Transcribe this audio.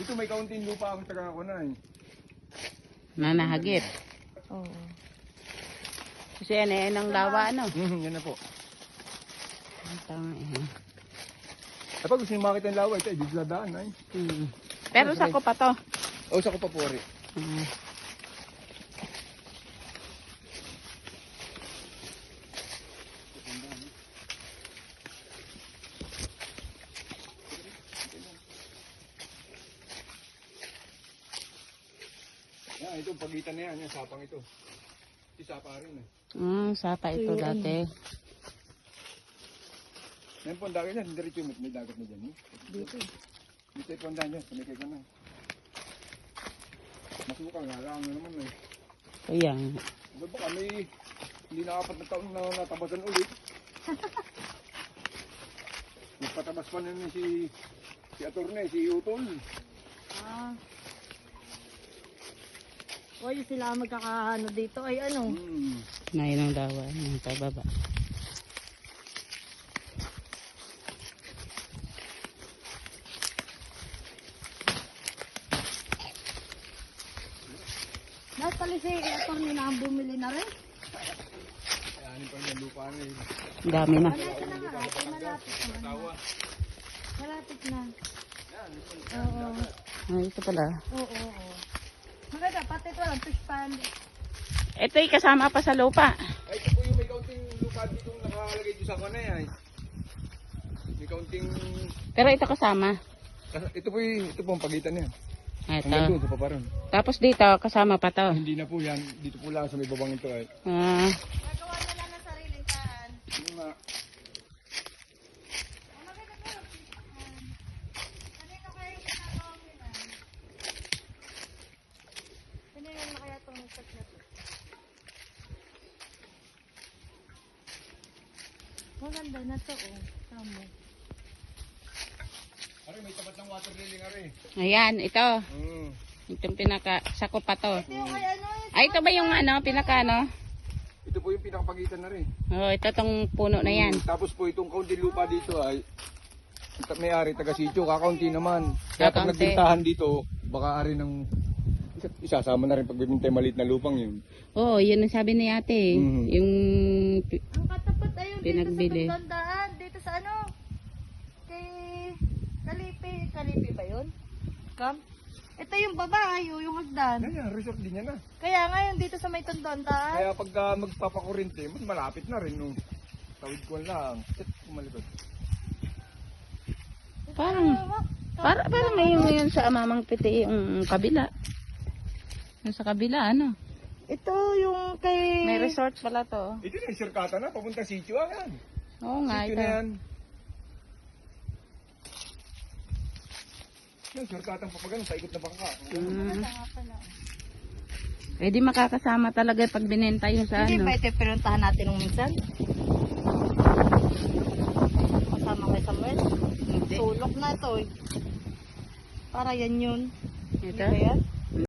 Dito may kaunting lupa akong taga ako na eh. Nanahagip. Oo. Kasi yan eh, ng lawa ano. Yan na po. Ang tanga eh. Kapag gusto nyo makita yung lawa, ito, dito na daan ay. Pero sako pa to. O, sa ko pa po rin. Yan, ito, pagitan na yan, yung sapang ito. Ito, sapa rin eh. Sapa ito dati. Yan po, ang dagat yan, diretso may dagat na dyan. Eh. Dito. Dito ito ang daan yan, panikay ka na. Masukang nga lang naman eh. Ayan. Diba baka may hindi na 4 na taon na natabasan ulit. Nagpatabas pa naman si Atty. si Utol. Oy, sila magkakaano dito ay ano? Ngayon ang lawa. Yung pababa. Lahat pala si Atty. Na ang bumili na rin. Ayan pa yung lupa na eh. Ang dami na. Malapit na nga. Ay, malapit na. Malapit na. Oo. Ito pala. Oo. Maganda, pati ito lang, fish pond. Ito'y kasama pa sa lupa. Ay, ito po yung may kaunting lupa dito nakalagay dito sa kone ay. May kaunting... Pero ito kasama. Ito po ang pagitan niya. Ito. Hanggang doon sa paparon. Tapos dito, kasama pa to. Hindi na po yan. Dito po lang sa may babang ito ay. Nagawa na lang ng sariling taan. Yung nga. Kanino kayo ginagawa nila? Kanino na kaya itong set na ito? Maganda na ito, oh. Tama. Ari, may tapat ng water lily nga rin. Ayan, ito. Itong sako pa to. Ito yung kay ano eh. Ay, ito ba yung pinaka ano? Ito po yung pinakapagitan na rin. Oh, ito tong puno na yan. Tapos po itong kaunting lupa dito ay may-ari taga-sityo, kakaunti naman. Kaya pag Kakaunti. nagbintahan dito, baka ari ng isasama na rin pag bibintay maliit na lupang yun. Oh, yun ang sabi ni ate. Yung Ang katapat ayun Pinagbili. dito sa tandaan. Dito sa ano? Kay Kalipi. Kalipi ba yun? Kam? Ito yung babae, yung hagdan. Yan, resort din yan na. Kaya ngayon dito sa may tandaan. Kaya pagka magpapakurente, mas malapit na rin. No? Tawid ko lang. Sit, kumalikot. parang ngayon sa Amamang Piti yung kabila. Yung sa kabila, ano? Ito yung kay... May resort pala to. Ito na, sirkata na. Papunta sityo yan. Oo nga, Sityo ito. na yan. Yung sirkatang papagano, sa ikot na bangka. Pwede makakasama talaga pag binenta yun sa Hindi ano. ba ito pinuntahan natin nung minsan? Kasama kay Samuel? Hindi. Sulok na ito eh. Para yan yun. Ito? Hindi ba yan?